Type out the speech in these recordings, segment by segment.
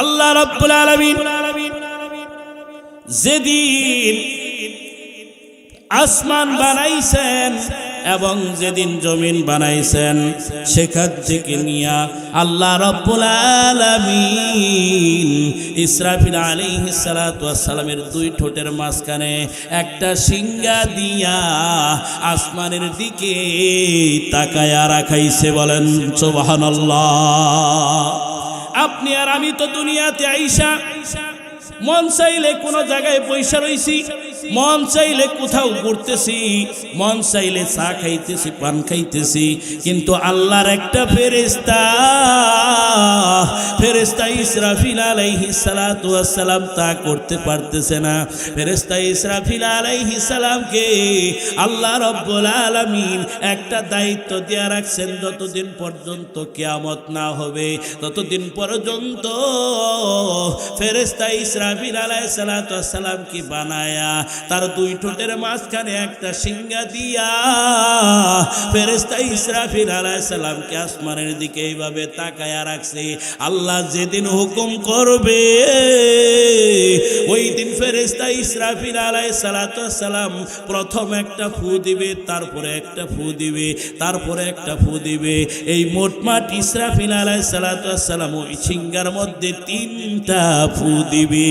আল্লাহ রাব্বুল আলামিন যেদিন আসমান বানাইছেন এবং যেদিন জমিন বানাইছেন সেখান থেকে নিয়া আল্লাহ রাব্বুল আলামিন ইসরাফিল আলাইহিস সালাতু ওয়াস সালামের দুই ঠোঁটের মাঝখানে একটা শিঙ্গা দিয়া আসমানের দিকে তাকায়া রাখাইছে। বলেন সুবহানাল্লাহ। আপনি আর আমি তো দুনিয়াতে আইসা মন চাইলে কোনো জায়গায় পয়সা রইছি, মন চাইলে কোথাও ঘুরতেছি, মন চাইলে চা খাইতেছি, পান খাইতেছি, কিন্তু আল্লাহর একটা ফেরেশতা ইসরাফিল আলাইহিস সালাতু ওয়াস সালাম তা করতে পারতেছে না। ফেরেশতা ইসরাফিল আলাইহিস সালামকে আল্লাহ রাব্বুল আলামিন একটা দায়িত্ব দিয়ে রাখছেন, যতদিন পর্যন্ত কিয়ামত না হবে ততদিন পর্যন্ত ফেরেশতা ইসরাফিল আলাইহিস সালাতু ওয়াস সালাম কি বানায়া তার দুই ঠোঁটের মাঝখানে একটা শিঙ্গা দিয়া ফেরেশতা ইসরাফিল আলাইহিস সালামকে আসমানের দিকে এইভাবে তাকায়া রাখছে। আল্লাহ যেদিন হুকুম করবে ওই দিন ফেরেশতা ইসরাফিল আলাইহিস সালাতু ওয়াস সালাম প্রথম একটা ফু দিবে, তারপরে একটা ফু দিবে, তারপরে একটা ফু দিবে। এই মোটমাট ইসরাফিল আলাইহিস সালাতু ওয়াস সালাম ওই শিঙ্গার মধ্যে তিনটা ফু দিবে।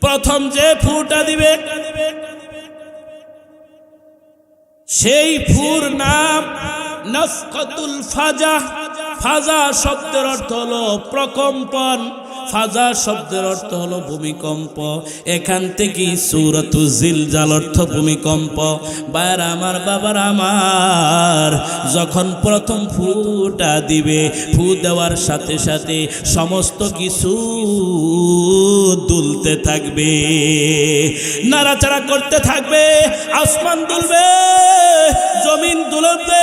প্রথম যে ফুটা দিবে সেই ফুর নাম নাফকাতুল ফাজা। ফাজা শব্দের অর্থ হলো প্রকম্পন, ফাজা শব্দের অর্থ হলো ভূমিকম্প। এখান থেকে সূরাতু জিলজাল অর্থ ভূমিকম্প। বাইরে আমার বাবার আমার যখন প্রথম ফুটা দিবে, ফু দেওয়ার সাথে সাথে সমস্ত কিছু দুলতে থাকবে, নাড়াচাড়া করতে থাকবে। আসমান দুলবে, জমিন দুলবে,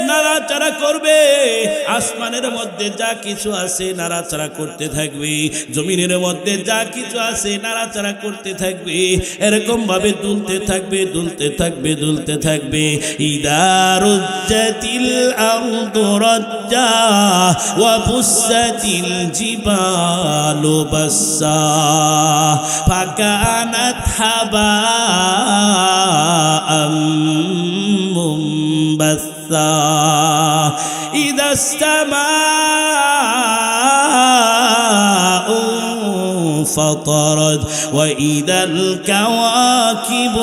নাড়াচাড়া করবে। আসমানের মধ্যে যা কিছু আছে নাড়াচাড়া করতে থাকবে, জমিনের মধ্যে যা কিছু আছে নাড়াচাড়া করতে থাকবে। এরকম ভাবে দুলতে থাকবে, দুলতে থাকবে, দুলতে থাকবে। ইদারুজ্জাতিল আরদু রাজ্জা ওয়া বুসাতিল জিবালু বাসসা ফাকানাত হাবাআম মুনবাসসা ইদাস সামাউ فطرت وإذا الكواكب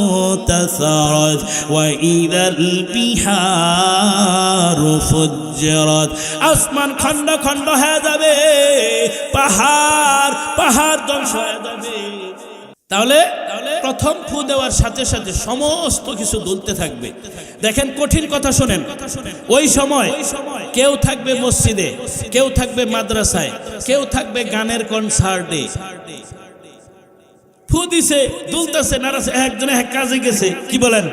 انتثرت وإذا البحار فجرت। আসমান খন্ড খন্ড হয়ে যাবে, পাহাড় পাহাড় ধ্বংস হয়ে যাবে। তাহলে প্রথম ফু দেওয়ার সাথে সাথে সমস্ত কিছু দুলতে থাকবে। দেখেন কঠিন কথা শোনেন, ওই সময় কেউ থাকবে মসজিদে, কেউ থাকবে মাদ্রাসায়, কেউ থাকবে গানের কনসার্টে। ফু দিছে, দুলতেছে, নাড়াছে, একজনে এক কাজে গেছে। কি বলেন?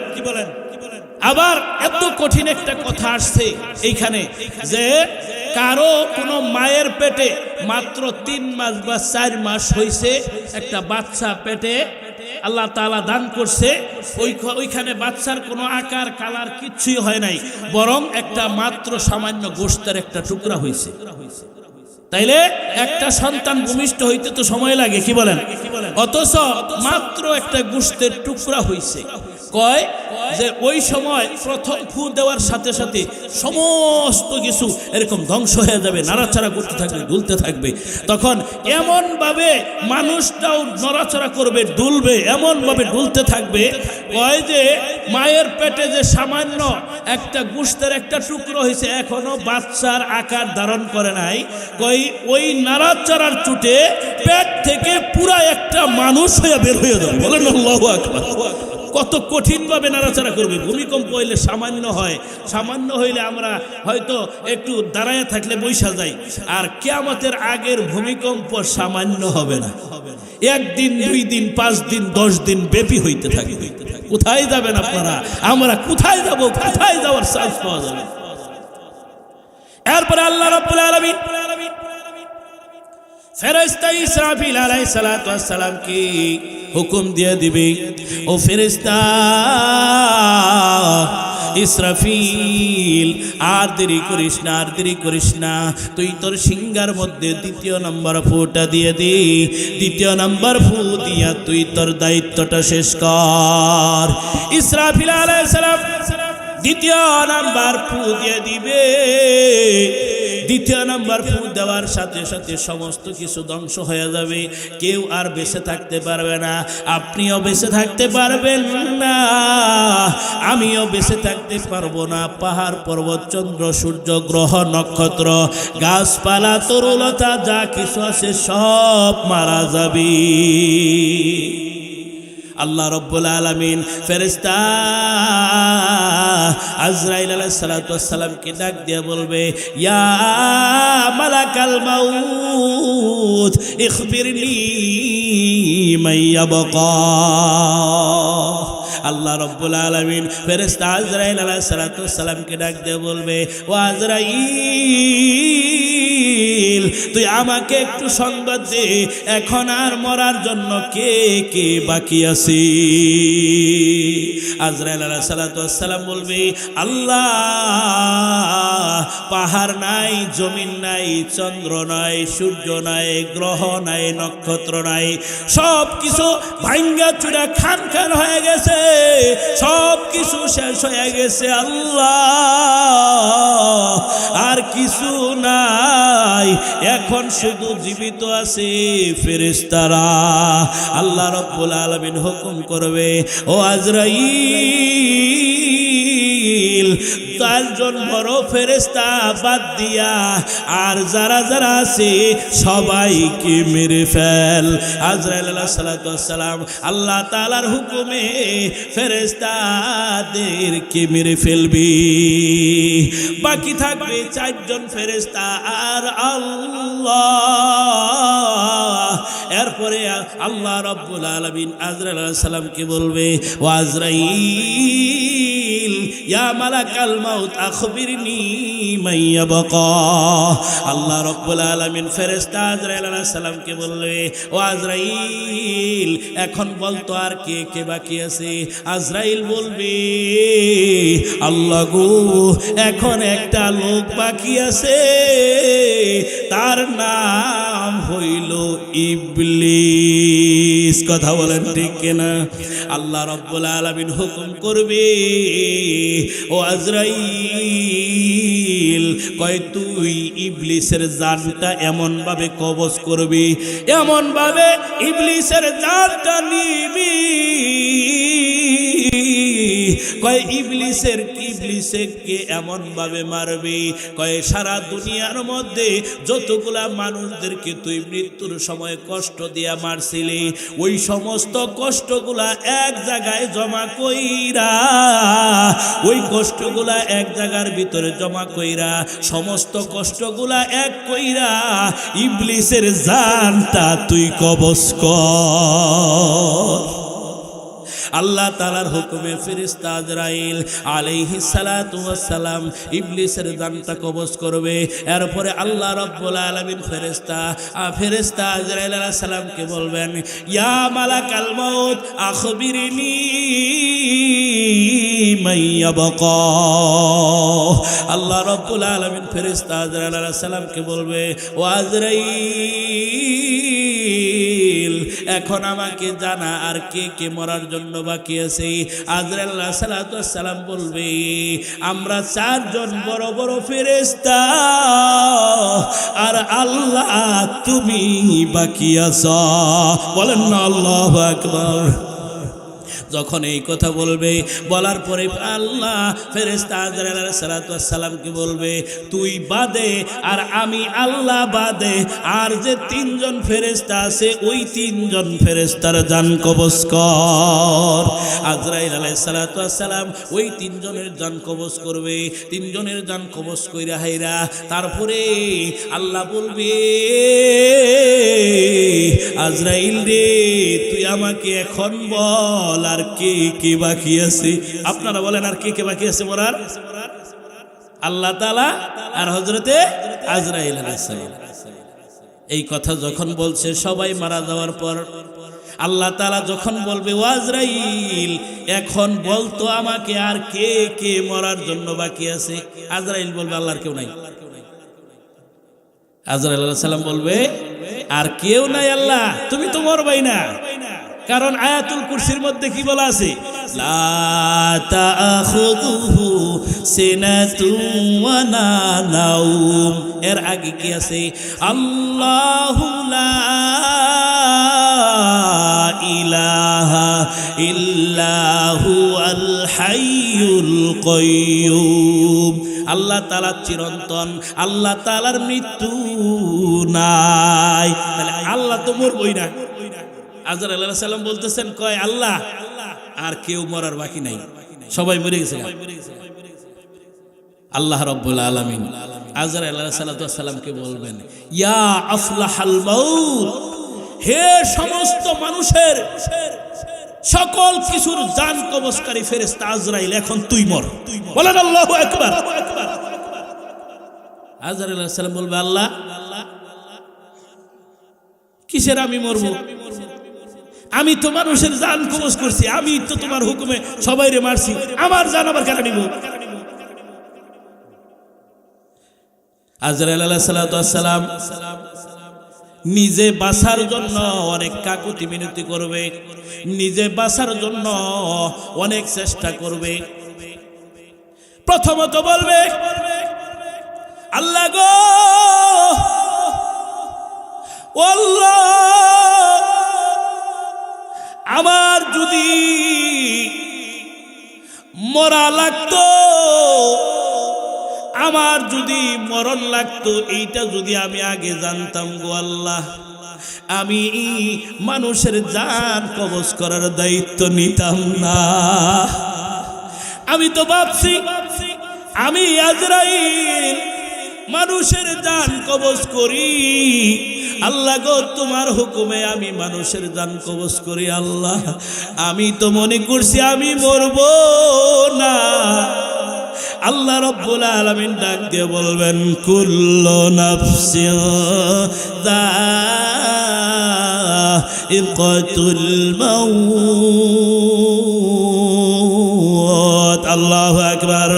আবার এত কঠিন একটা কথা আসছে এইখানে যে কারো কোনো মায়ের পেটে মাত্র 3 মাস বা 4 মাস হয়েছে, একটা বাচ্চা পেটে আল্লাহ তাআলা দান করছে। ওইখানে বাচ্চার কোনো আকার কালার কিচ্ছুই হয় নাই, বরং একটা মাত্র সামান্য গোশতের একটা টুকরা হয়েছে। তাইলে একটা সন্তান ভূমিষ্ঠ হইতে তো সময় লাগে, কি বলেন? অথচ মাত্র একটা গোশতের টুকরা হয়েছে। কয় যে ওই সময় প্রথম ফু দেওয়ার সাথে সাথে সমস্ত কিছু এরকম ধ্বংস হয়ে যাবে, নাড়াচাড়া করতে থাকবে, দুলতে থাকবে। তখন এমন ভাবে মানুষটাও নড়াচড়া করবে, দুলবে, এমন ভাবে দুলতে থাকবে। কয় যে মায়ের পেটে যে সামান্য একটা গোশতের একটা টুকরো হয়েছে, এখনো বাচ্চার আকার ধারণ করে নাই। কই ওই নাড়াচাড়ার চুটে পেট থেকে পুরা একটা মানুষ হয়ে বের হয়ে যাবে। বলেন আল্লাহু আকবার। কত কঠিন ভাবে নাড়াচাড়া করবে। ভূমিকম্প হইলে সামান্য হয়, সামান্য হইলে আমরা হয়তো একটু দাঁড়ায় থাকলে বৈশা যাই, আর কিয়ামতের আগের ভূমিকম্প সামান্য হবে না, 1 দিন 2 দিন 5 দিন 10 দিন ব্যাপী হইতে থাকবে। কোথায় যাবেন আপনারা? আমরা কোথায় যাব? কোথায় যাওয়ার চান্স পাওয়া যাবে? এরপরে আল্লাহ রাব্বুল আলামিন ফেরেশতা ইসরাফিল আলাইহিস সালাতু ওয়াস সালাম কি হুকুম দিয়ে দিবে, ও ফেরেশতা ইসরাফিল আর দেরি করিস না, আর দেরি করিস না, তুই তোর সিংহার মধ্যে দ্বিতীয় নাম্বার ফুটা দিয়ে দি, দ্বিতীয় নাম্বার ফু দিয়া তুই তোর দায়িত্বটা শেষ কর। ইসরাফিল আলাইহিস সালাম দ্বিতীয় নাম্বার ফু দিয়ে দিবে। দ্বিতীয় নাম্বার ফু দেওয়ার সাথে সাথে সমস্ত কিছু ধ্বংস হয়ে যাবে, কেউ আর বেঁচে থাকতে পারবে না, আপনিও বেঁচে থাকতে পারবেন না, আমিও বেঁচে থাকতে পারবো না। পাহাড় পর্বত চন্দ্র সূর্য গ্রহ নক্ষত্র গাছপালা তরুলতা যা কিছু আছে সব মারা যাবে। আল্লাহ রব্বুল আলামিন ফেরেশতা আজরাইল আলাইহিস সালাতু ওয়াস সালামকে ডাক দিয়ে বলবে, ইয়া মালাকাল মাউত ইখবিরনি মাইয়াবকা। আল্লাহ রব্বুল আলামিন ফেরেশতা আজরাইল আলাইহিস সালাতু ওয়াস সালামকে ডাক দিয়ে বলবে, ও আজরাইল, তুই আমাকে একটু সংবাদ দে, এখন আর মরার জন্য কে কে বাকি আছে? আজরাইল আলাইহিস সালাতু ওয়াস সালাম বলবে, আল্লাহ, পাহাড় নাই, জমিন নাই, চন্দ্র নাই, সূর্য নাই, গ্রহ নাই, নক্ষত্র নাই, সব কিছু ভাঙ্গা চূড়া খান খান হয়ে গেছে, সব কিছু শেষ হয়ে গেছে আল্লাহ, আর কিছু নাই, এখন শুধু জীবিত আছে ফেরেশতারা। আল্লাহ রব্বুল আলামিন হুকুম করবে, ও আজরাইল, 4 জন বড় ফেরেশতা বাদ দিয়া আর যারা যারা আছে সবাইকে মেরে ফেল। আজরাইল আলাইহিস সালাতু ওয়াস সালাম আল্লাহ তাআলার হুকুমে ফেরেশতাদেরকে মেরে ফেলবে, বাকি থাকবে 4 জন ফেরেশতা আর আল্লাহ। এরপরে আল্লাহ রাব্বুল আলামিন আজরাইল আলাইহিস সালামকে বলবে, ও আজরাইল, ইয়া মালাকাল মাউত আখবিরনি মাইয়াবকা। আল্লাহ রাব্বুল আলামিন ফেরেশতা আজরাইল আলাইহিস সালামকে বলবে, ও আজরাইল, এখন বলতো আর কে কে বাকি আছে? আজরাইল বলবে, আল্লাহ গো, এখন একটা লোক বাকি আছে, তার নাম হইল ইবলিস। কথা বলেন ঠিক কিনা? আল্লাহ রাব্বুল আলামিন হুকুম করবে, ও আজরাইল, কয় তুই ইবলিসের জানটা এমন ভাবে কবজ করবি, এমন ভাবে ইবলিসের জানটা নিবি, কয় ইবলিসকে এমন ভাবে মারবি, কয় সারা দুনিয়ার মধ্যে যতগুলা মানুষদেরকে তুই মৃত্যুর সময় কষ্ট দিয়া মারছিলি, ওই সমস্ত কষ্টগুলা এক জায়গায় জমা কইরা, ওই কষ্টগুলা এক জায়গার ভিতরে জমা কইরা, সমস্ত কষ্টগুলা এক কইরা ইবলিসের জানটা তুই কবজ কর। আল্লাহ তাআলার হুকুমে ফেরেশতা আজরাইল আলাইহিস সালাতু ওয়াস সালাম ইবলিসের জানটা কবজ করবে। এরপরে আল্লাহ রাব্বুল আলামিন ফেরেশতা আজরাইল আলাইহিস সালামকে বলবেন, ইয়া মালাকাল মাউত আখবিরনি মাইয়াবকা। আল্লাহ রাব্বুল আলামিন ফেরেশতা আজরাইল আলাইহিস সালামকে বলবে, ও আজরাইল, এখন আমাকে জানা আর কে কে মরার জন্য বাকি আছে। আজরাইল আলাইহিস সালাতু ওয়াস সালাম বলবে, আমরা 4 জন বড় বড় ফেরেশতা আর আল্লাহ তুমি বাকি আছো। বলেন না আল্লাহু আকবার। যখন এই কথা বলবে, বলার পরে আল্লাহ ফেরেশতা আজরাইল আলাইহিস সালাতু ওয়াস সালামকে বলবে, তুই বাদে আর আমি আল্লাহ বাদে আর যে 3 জন ফেরেশতা আছে, ওই 3 জন ফেরেশতার জান কবজ কর। আজরাইল আলাইহিস সালাতু ওয়াস সালাম ওই 3 জনের জান কবজ করবে। 3 জনের জান কবজ কইরা হাইরা তারপরে আল্লাহ বলবে, আজরাইল রে, তুই আমাকে এখন বল আর কে কে বাকি আছে? আপনারা বলেন, আর কে কে বাকি আছে মরার? আল্লাহ তাআলা আর হযরতে আজরাইল আলাইহিস সালাম। এই কথা যখন বলছে, সবাই মারা যাওয়ার পর আল্লাহ তাআলা যখন বলবে ও আজরাইল এখন বলতো আমাকে আর কে কে মরার জন্য বাকি আছে, আজরাইল বলবে আল্লাহর কেউ নাই। আজরাইল আলাইহিস সালাম বলবে আর কেউ নাই আল্লাহ, তুমি তো মরবাই না। কারণ আয়াতুল কুরসির মধ্যে কি বলা আছে, লা তাখুযুহু সিনাতুন ওয়া লা নাওম। এর আগে কি আছে, আল্লাহু লা ইলাহা ইল্লা হুয়াল হাইয়ুল কাইয়্যুম। আল্লাহ তাআলা চিরন্তন, আল্লাহ তাআলার মৃত্যু নাই। তাহলে আল্লাহ তো মরবই না। আজরাইল আলাইহিস সালাম বলতেছেন কয় আল্লাহ আর কেউ মরার বাকি নাই, সবাই মরে গেছে। আল্লাহ রাব্বুল আলামিন আজরাইল আলাইহিস সালামকে বলবেন ইয়া আফলাহাল মাউত, হে সমস্ত মানুষের সকল কিছুর জান কবজকারী ফেরেশতা আজরাইল এখন তুই মর। বলেন আল্লাহু আকবার। আজরাইল আলাইহিস সালাম বলবে আল্লাহ কিসের আমি মরবো, আমি তো মানুষের জান কবজ করছি, আমি তো তোমার হুকুমে সবাইরে মারছি, আমার জান আবার কেন নিব। আজরাইল আলাইহিস সালাম নিজে বাঁচার জন্য অনেক কাকুতি মিনতি করবে, নিজে বাঁচার জন্য অনেক চেষ্টা করবে। প্রথমত বলবে আল্লাহ গো আল্লাহ, আমার যদি মরা লাগতো, আমার যদি মরণ লাগতো, এইটা যদি আমি আগে জানতাম গো আল্লাহ, আমি মানুষের জান কবজ করার দায়িত্ব নিতাম না। আমি তো ভাবছি আমি আজরাইল মানুষের জান কবজ করি, আল্লাহ গো তোমার হুকুমে আমি মানুষের জান কবজ করি। আল্লাহ আমি তো মনে করছি আমি মরব না। আল্লাহ রাব্বুল আলামিন ডাক দিয়ে বলবেন কুল্লু নাফসিন যায়িকাতুল মাউত। আল্লাহু আকবার।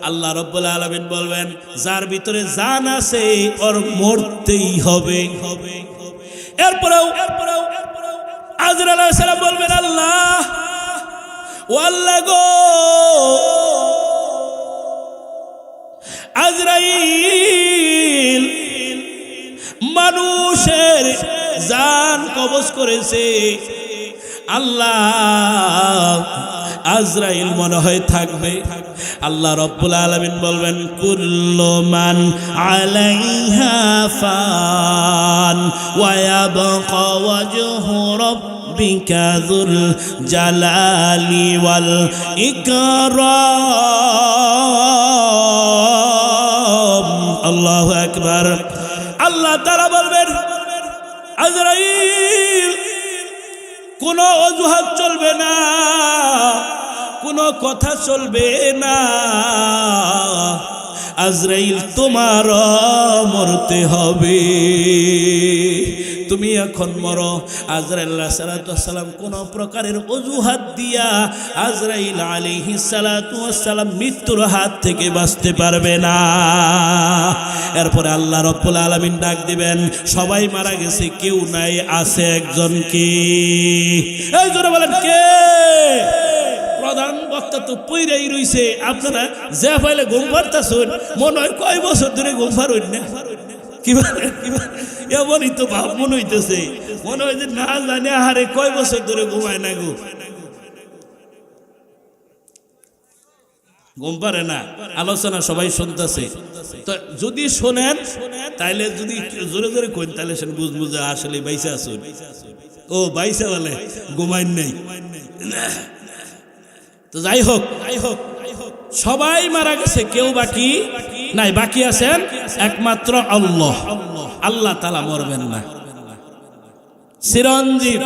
আল্লাহ রাব্বুল আলামিন বলবেন যার ভিতরে জান আছে ওর মরতেই হবে। এরপরেও আজরাইল আলাইহিস সালাম বলবেন আল্লাহ ও আল্লাহ গো, আজরাইল মানুষের জান কবজ করেছে, আল্লাহ আজরাইল মনে হয় থাকবে। আল্লাহ রাব্বুল আলামিন বলবেন কুল্লু মান আলাইহা ফান ওয়া ইয়াবকা ওয়াজহু রাব্বিকা যুল জালালি ওয়াল ইকরাম। আল্লাহু আকবার। আল্লাহ তাআলা বলবেন আজরাইল কোনো অজুহাত চলবে না, কোনো কথা চলবে না, আজরাইল তোমার মরতে হবে, তুমি এখন মরো। আজরাইল আলাইহিস সালাম কোন প্রকারের অজুহাত দিয়া আজরাইল আলাইহিস সালাম মৃত্যুর হাত থেকে বাঁচতে পারবে না। এরপরে আল্লাহ রাব্বুল আলামিন ডাক দিবেন সবাই মারা গেছে, কেউ নাই, আছে একজন। কি এই জোরে বলেন কে? প্রধান বক্তা তো পইরাই রইছে, আপনারা যে ফাইলে ঘুম পারতাছেন মনে হয় কয় বছর ধরে ঘুম পারুন না। এমনই তো ভাব মনে হইতেছে, মনে হয় যে না জানে আহারে কয় বছর ধরে ঘুমায় না গো, ঘুম পারে না। আলোচনা সবাই শুনতেছে, তো যদি শোনেন তাইলে যদি জোরে জোরে কইন তাহলে সে বুঝবো যে আসলে বাইসা আসুন। ও বাইসা বলে ঘুমাইন নাই। তো যাই হোক সবাই মারা গেছে, কেউ বাকি নাই, বাকি আছেন একমাত্র আল্লাহ। আল্লাহ তাআলা মরবেন না, চিরঞ্জীব।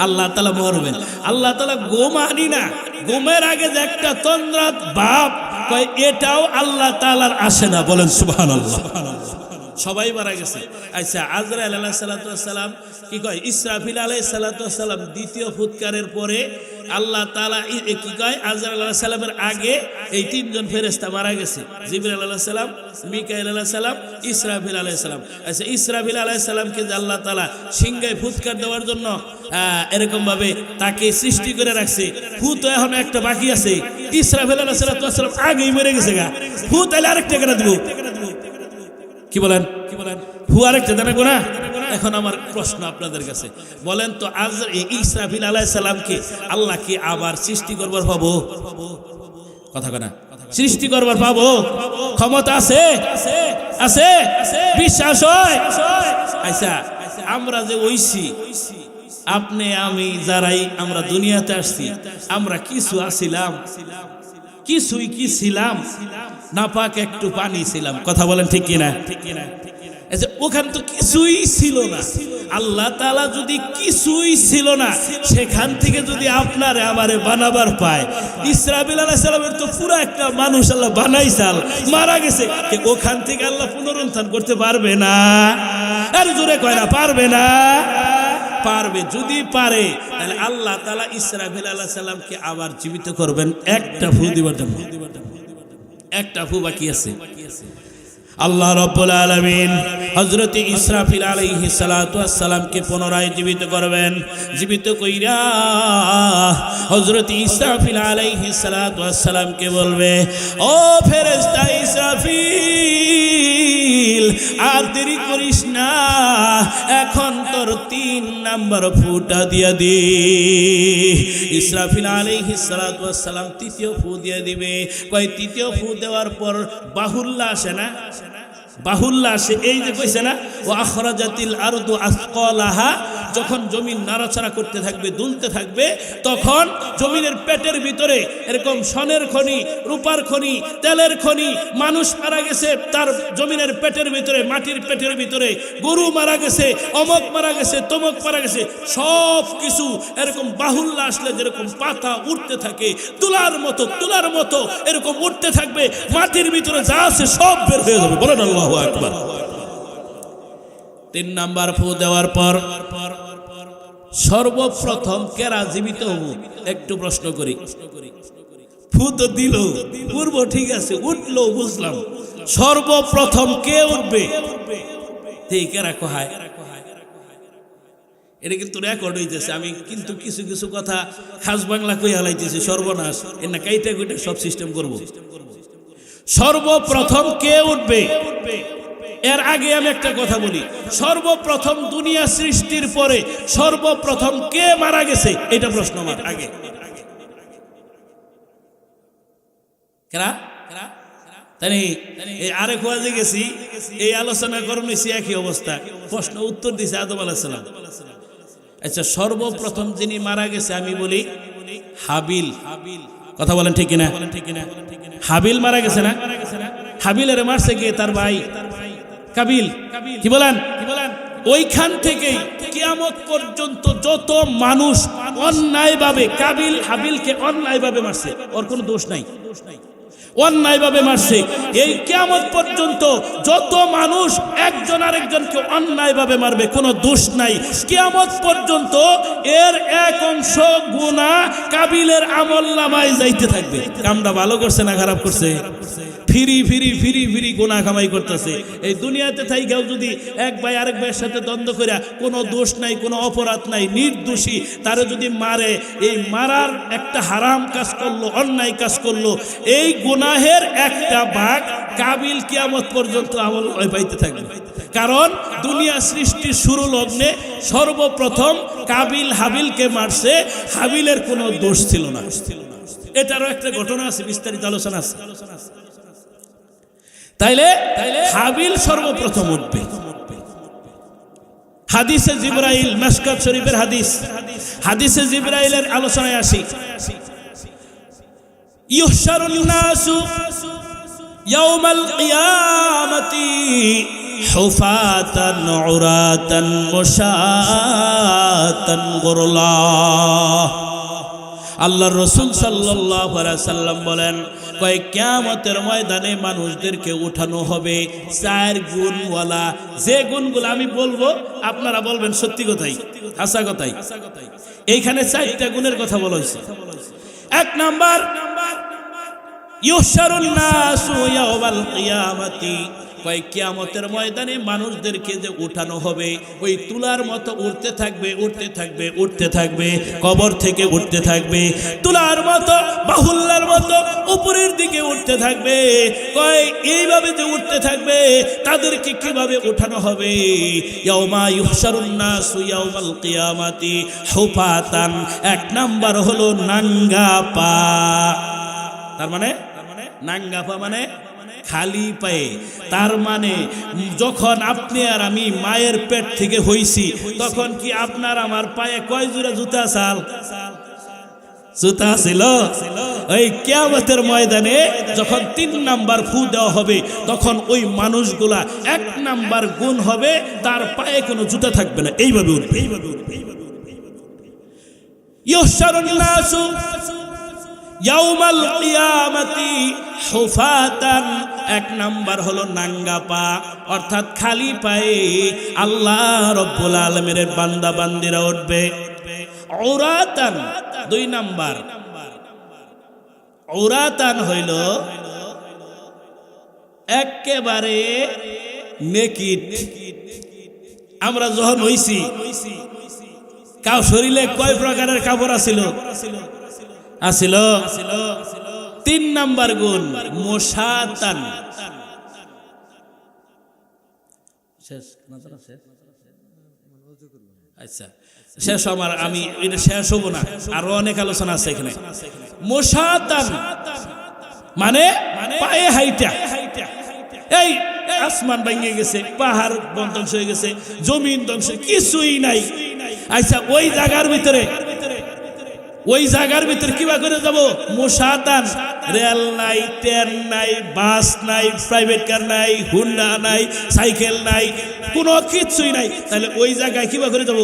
আল্লাহ তাআলা মরবেন। আল্লাহ তাআলা ঘুমানি না, ঘুমের আগে যে একটা তন্দ্রাত ভাব কয় এটাও আল্লাহ তাআলার আসে না। বলেন সুবহানাল্লাহ। সবাই মারা গেছে। আচ্ছা, আজরাইল আলাইহিস সালাতু ওয়াস সালাম কি কয়, ইসরাফিল আলাইহিস সালাতু ওয়াস সালাম দ্বিতীয় ফুৎকারের পরে আল্লাহ তাআলা কি কয়, আজরাইল আলাইহিস সালামের আগে এই তিনজন ফেরেশতা মারা গেছে, জিবরাইল আলাইহিস সালাম, মিকাইল আলাইহিস সালাম, ইসরাফিল আলাইহিস সালাম। আচ্ছা, ইসরাফিল আলাইহিস সালামকে যে আল্লাহ তাআলা সিংহায় ফুৎকার দেওয়ার জন্য এরকম ভাবে তাকে সৃষ্টি করে রাখছে, ফু তো এখন একটা বাকি আছে। ইসরাফিল আলাইহিস সালাতু ওয়াস সালাম আগেই মরে গেছে গা, ফু তাহলে আরেকটা কেন দিব? কি বলেন? ফু আরেকটা দেন না? এখন আমার প্রশ্ন আপনাদের কাছে, বলেন তো ইসরাফিল আলাইহিস সালামকে আল্লাহ কি আবার সৃষ্টি করবার পাবো? কথা কনা, সৃষ্টি করবার পাবো? ক্ষমতা আছে? আছে? বিশ্বাস হয়? আচ্ছা, আমরা যে ওইছি, আপনি আমি যারাই আমরা দুনিয়াতে আসছি, আমরা কিছু আছিলাম? কিছুই কি ছিলাম? নাপাক একটু পানি ছিলাম। কথা বলেন ঠিক কিনা? ওখান তো কিছুই ছিল না। আল্লাহ তাআলা যদি কিছুই ছিল না, সেখান থেকে যদি আপনারে আমারে বানাবার পায়, ইসরাফিল আলাইহিস সালামের তো পুরো একটা মানুষ আল্লাহ বানাইছাল, মারা গেছে, ওখান থেকে আল্লাহ পুনরুত্থান করতে পারবে না? আর জোরে কয় না পারবে না? পারবে। যদি পারে তাহলে আল্লাহ তাআলা ইসরাফিল আলাইহিস সালামকে আবার জীবিত করবেন একটা ফু দিবার জন্য। একটা ফু বাকি আছে। আল্লাহ রাব্বুল আলামিন হযরত ইসরাফিল আলাইহিস সালাতু ওয়াস সালামকে পুনরায় জীবিত করবেন। জীবিত কইরা হযরত ইসরাফিল আলাইহিস সালাতু ওয়াস সালামকে বলবে, ও ফেরেশতা ইসরাফিল, আর দেরি করিস না, এখন তোর 3 নাম্বার ফুটা দিয়া দি। ইসরাফিল আলাইহিস সালাতু ওয়াস সালাম তৃতীয় ফু দিয়ে দিবে। কয় তৃতীয় ফু দেওয়ার পর বাহুল্লাহ আসে না? বাহুল্লাহ আসে। এই যে কইছে না, ও আখরাজাতিল আরদু আসকালাহা, যখন জমিন নাড়াচাড়া করতে থাকবে, দুলতে থাকবে, তখন জমিনের পেটের ভিতরে এরকম সোনের খনি, রূপার খনি, তেলের খনি, মানুষ মারা গেছে তার জমিনের পেটের ভিতরে, মাটির পেটের ভিতরে, গরু মারা গেছে, অমক মারা গেছে, তমক মারা গেছে, সব কিছু এরকম বাহুল্লাহ আসলে যেরকম পাতা উঠতে থাকে, তুলার মতো এরকম উঠতে থাকবে, মাটির ভিতরে যা আছে সব বের হয়ে যাবে। বলেন আল্লাহু আকবার। 3 নাম্বার ফু দেওয়ার পর সর্বপ্রথম কেরা জীবিত হবো? একটু প্রশ্ন করি। ফু তো দিল, পূর্ব ঠিক আছে, উঠলো বুঝলাম, সর্বপ্রথম কে উঠবে? কেরা কোহায়? এটা কিন্তু রেকর্ড হইতেছে। আমি কিন্তু কিছু কিছু কথা খাস বাংলা কই হালাইতেছি, সর্বনাশ। এর না কাইটা কুইটা সব সিস্টেম করব। সর্বপ্রথম কে উঠবে? এর আগে আমি একটা কথা বলি, সর্বপ্রথম দুনিয়া সৃষ্টির পরে সর্বপ্রথম কে মারা গেছে? এটা প্রশ্ন আমার আগে। কেরা? তাই আরেক ওয়াজে গেছি, এই আলোচনা করছি, একই অবস্থা, প্রশ্ন উত্তর দিছে আদম আলাইহিস সালাম। আচ্ছা, সর্বপ্রথম যিনি মারা গেছে আমি বলি হাবিল। কথা বলেন ঠিক কিনা? হাবিল মারা গেছে না? হাবিলের মারছে কে? তার ভাই কাবিল। কি বলেন? ওইখান থেকেই কিয়ামত পর্যন্ত যত মানুষ অন্যায়ভাবে কাবিল হাবিলকে অন্যায়ভাবে মারছে, ওর কোনো দোষ নাই, অন্যায়ভাবে মারছে, এই কিয়ামত পর্যন্ত যত মানুষ একজন আরেকজনকে অন্যায়ভাবে মারবে, কোনো দোষ নাই। কিয়ামত পর্যন্ত এর এক অংশ গুনাহ কাবিলের আমলনামায় যাইতে থাকবে। কামটা ভালো করছে না খারাপ করছে? ফিরি ফিরি ফিরি ফিরি গুনাহ কামাই করতেছে। এই দুনিয়াতে থাইকাও যদি এক ভাই আরেক ভাইয়ের সাথে দ্বন্দ্ব কইরা, কোনো দোষ নাই, কোনো অপরাধ নাই, নির্দোষী, তারে যদি মারে, এই মারার একটা হারাম কাজ করলো, অন্যায় কাজ করলো, এই গুনাহের একটা ভাগ কাবিল কিয়ামত পর্যন্ত আমল পাইতে থাকবে। কারণ দুনিয়া সৃষ্টির শুরু লগ্নে সর্বপ্রথম কাবিল হাবিলকে মারছে, হাবিলের কোনো দোষ ছিল না। এটারও একটা ঘটনা আছে, বিস্তারিত আলোচনা আছে। তাইলে হাবিল সর্বপ্রথম উঠবে। হাদিসে জিবরাইল, মিশকাত শরীফের হাদিস, হাদিসে জিবরাইলের আলোচনায় আসি। ইউহশারুন নাসু ইয়াউমাল কিয়ামাতি হুফাতান উরাতান মুশাতান গুরলা। আল্লাহর রাসূল সাল্লাল্লাহু আলাইহি সাল্লাম বলেন, কয় কিয়ামতের ময়দানে মানুষদেরকে উঠানো হবে 4 গুণওয়ালা। যে গুণগুলো আমি বলবো আপনারা বলবেন সত্যি কথাই, হাসা কথাই। এইখানে 4টা গুণের কথা বলা হয়েছে। 1 নাম্বার, ইউহশারুন নাসু ইয়াওমাল কিয়ামাতি, কয় কিয়ামতের ময়দানে মানুষদেরকে যে উঠানো হবে, ওই তুলার মতো উঠতে থাকবে, উঠতে থাকবে, উঠতে থাকবে, কবর থেকে উঠতে থাকবে, তুলার মতো বাহুল্যের মতো উপরের দিকে উঠতে থাকবে। কয় এইভাবে যে উঠতে থাকবে, তাদেরকে কিভাবে উঠানো হবে? ইয়াউমা ইউহশারুন নাসু ইয়াওমাল কিয়ামাতি হুফাতান, 1 নাম্বার হলো নাঙ্গা পা। তার মানে নাঙ্গা পা মানে খালি পায়ে। তার মানে যখন আপনি আর আমি মায়ের পেট থেকে হইছি, তখন কি আপনার আমার পায়ে কয় জোড়া জুতা চাল জুতা ছিল? ওই কিয়ামতের ময়দানে যখন 3 নাম্বার ফু দেওয়া হবে, তখন ওই মানুষগুলা 1 নাম্বার গুণ হবে, তার পায়ে কোনো জুতা থাকবে না, এইভাবে উঠবে। ইউহশারুন নাসু ইয়াউমাল কিয়ামাতি হুফাতান, 1 নাম্বার হলো নাঙ্গা পা, অর্থাৎ খালি পায়ে আল্লাহ রব্বুল আলামিনের বান্দা বান্দিরা উঠবে। উরাতান, 2 নাম্বার, উরাতান হইল একেবারে নেকিড। আমরা যখন হইছি, কাউ শরীরে কয় প্রকারের কাপড় আছিল? 3 নাম্বার গুণ মুশাতান। আচ্ছা শেষ আমার, আমি এটা শেষ হবো না, আরো অনেক আলোচনা আছে এখানে। মুশাতান মানে পায়ে হাইটা। এই আসমান ভেঙে গেছে, পাহাড় ধ্বংস হয়ে গেছে, জমিন ধ্বংস, কিছুই নাই। আচ্ছা ওই জায়গার ভিতরে কিবা করে যাব? মুশাতান, রেল নাই, ট্রেন নাই, বাস নাই, প্রাইভেট কার নাই, হুন্ডা নাই, সাইকেল নাই, কোনো কিছুই নাই। তাহলে ওই জায়গায় কিবা করে যাব?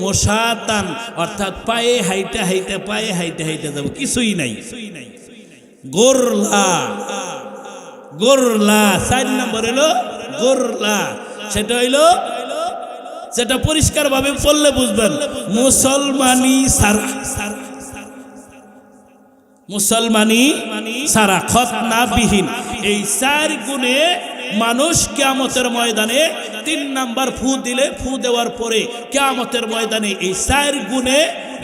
মুশাতান, অর্থাৎ পায়ে হাইটা হাইটা, পায়ে হাইটা হাইটা যাব, কিছুই নাই। গোরলা, গোরলা 4 নম্বর হলো গোরলা। সেটা হইলো, সেটা পরিষ্কার ভাবে পড়লে বুঝবেন, মুসলমানি সারা, মুসলমানি সারা, খতনা বিহীন। এই 4 গুণে মানুষ কিয়ামতের ময়দানে 3 নাম্বার ফু দিলে, ফু দেওয়ার পরে কিয়ামতের ময়দানে এই 4 গুণে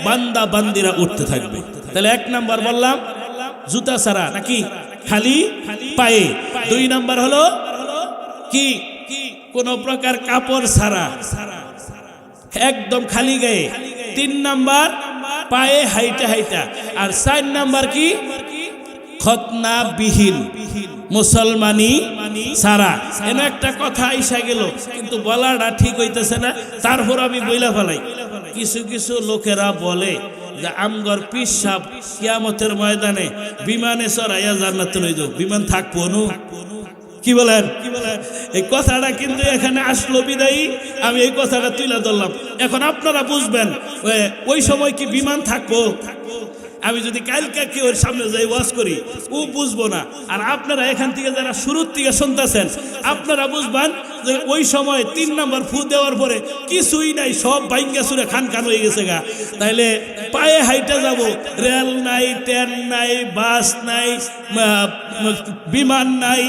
বান্দা বান্দিরা উঠতে থাকবে। তাহলে 1 নাম্বার বললাম জুতা ছাড়া, নাকি খালি পায়ে। 2 নাম্বার হলো কি? কোন প্রকার কাপড় ছাড়া, একদম খালি গায়ে। 3 নাম্বার পায়ে হাইটা হাইটা। আর 4 নাম্বার কি? খতনা বিহীন, মুসলমানি সারা। এনে একটা কথা আইসা গেল, কিন্তু বলাটা ঠিক হইতেছে না, তারপর আমি বইলা ফেলাই। কিছু কিছু লোকেরা বলে যে আমগর পীর সাহেব কিয়ামতের ময়দানে বিমানে চড়াইয়া জান্নাতে লই যাও, বিমান থাকবো না। কি বলেন? এই কথাটা কিন্তু এখানে আসলো বিদায়ী আমি এই কথাটা তুলে ধরলাম। এখন আপনারা বুঝবেন ওই সময় কি বিমান থাকবো? আমি যদি কালকে কেউ ওর সামনে যাই ওয়াজ করি, ও বুঝবো না। আর আপনারা এখান থেকে যারা শুরুর থেকে শুনতেছেন, আপনারা বুঝবেন যে ওই সময় 3 নাম্বার ফু দেওয়ার পরে কিছুই নাই, সব ভাঙ্গা চুরে খান খান হয়ে গেছে গা। তাইলে পায়ে হাইটা যাব, রেল নাই, ট্রেন নাই, বাস নাই, বিমান নাই,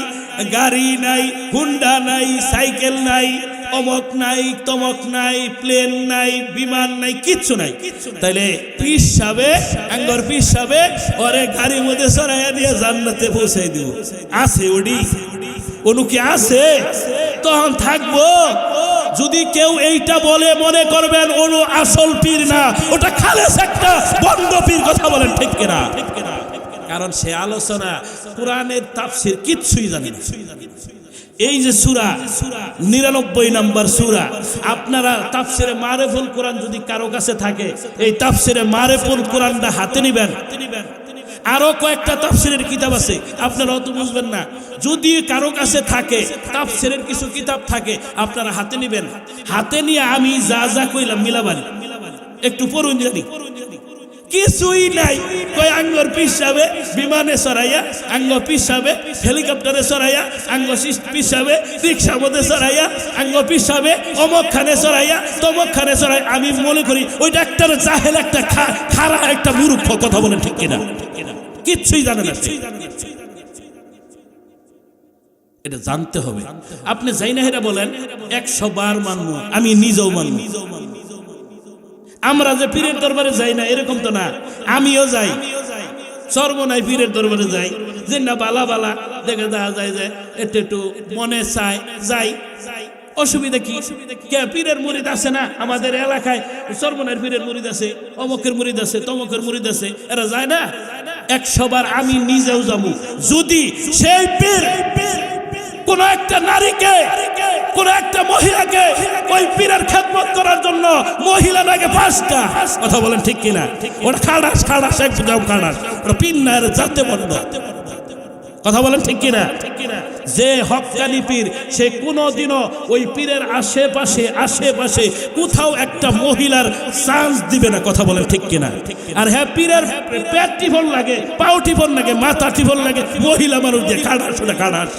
গাড়ি নাই, হুন্ডা নাই, সাইকেল নাই, অমক নাই, তমক নাই, প্লেন নাই, বিমান নাই, কিচ্ছু নাই। তাইলে পীর সাহেব, আঙ্গর পীর সাহেব ওরে গাড়ির মধ্যে চড়াইয়া দিয়ে জান্নাতে পৌঁছাই দিব। আছে ওডি অনু কি আছে? তখন থাকবো। যদি কেউ এইটা বলে মনে করবেন অনু আসল পীর না, ওটা খালেস একটা বন্ধ পীর। কথা বলেন ঠিক কিনা? কারণ সে আলোচনা কোরআনের তাফসীর কিচ্ছুই জানে না। এই যে সূরা 99 নাম্বার সূরা, আপনারা তাফসীরে মারিফুল কোরআন যদি কারো কাছে থাকে, এই তাফসীরে মারিফুল কোরআনটা হাতে নিবেন। আরো কয়েকটা তাফসীরের কিতাব আছে, আপনারা অত বুঝবেন না। যদি কারো কাছে থাকে তাফসীরের কিছু কিতাব থাকে, আপনারা হাতে নিবেন। হাতে নিয়ে আমি যা যা কইলাম মিলাবানি, একটু পড়ুন জানি। কিছুই নাই। কয় আঙ্গর পিসাবে বিমানে চড়াইয়া, আঙ্গ পিসাবে হেলিকপ্টারে চড়াইয়া, আঙ্গ পিসাবে রিক্সার মধ্যে চড়াইয়া, আঙ্গ পিসাবে অমক খানে চড়াইয়া, তমক খানে চড়াই। আমি মনে করি ওইটা একটা জাহেল, একটা খারা, একটা মূর্খ। কথা বলেন ঠিক কিনা? কিচ্ছুই জানে না। এটা জানতে হবে। আপনি যাই না এটা বলেন 100 বার মানবো, আমি নিজেও মানবো। আমরা যে পীরের দরবারে যাই না এরকম তো না, আমিও যাই। সর্বনাই পীরের দরবারে যাই, যে না বালা বালা দেখে দেখা যায় যে একটু মনে চায় যাই। অসুবিধা কি? কে পীরের মুরিদ আছে না আমাদের এলাকায়? সর্বনাইয়ের পীরের মুরিদ আছে, অমকের মুরিদ আছে, তমকের মুরিদ আছে, এরা যায় না? 100 বার আমি নিজেও যাবো। যদি সেই পীর কোন একটা নারীকে, কোন একটা মহিলাকে ওই পীরের খেদমত করার জন্য মহিলা লাগে 5টা। কথা বলেন ঠিক কিনা? ওটা খাড়াস খাড়াস একদম খাড়াস, ওটা পিন্নার যাতে বন্ধ। কথা বলেন ঠিক কিনা? যে হক্কানি পীর সে কোনোদিনও ওই পীরের আশেপাশে কোথাও একটা মহিলার চান্স দিবে না। কথা বলেন ঠিক কিনা? আর হ্যাঁ, পীরের পেট টিফন লাগে, পাও টিফন লাগে, মাথা টিফন লাগে, মহিলা মানুষ দিয়ে খাড়াস, ওটা খাড়াস।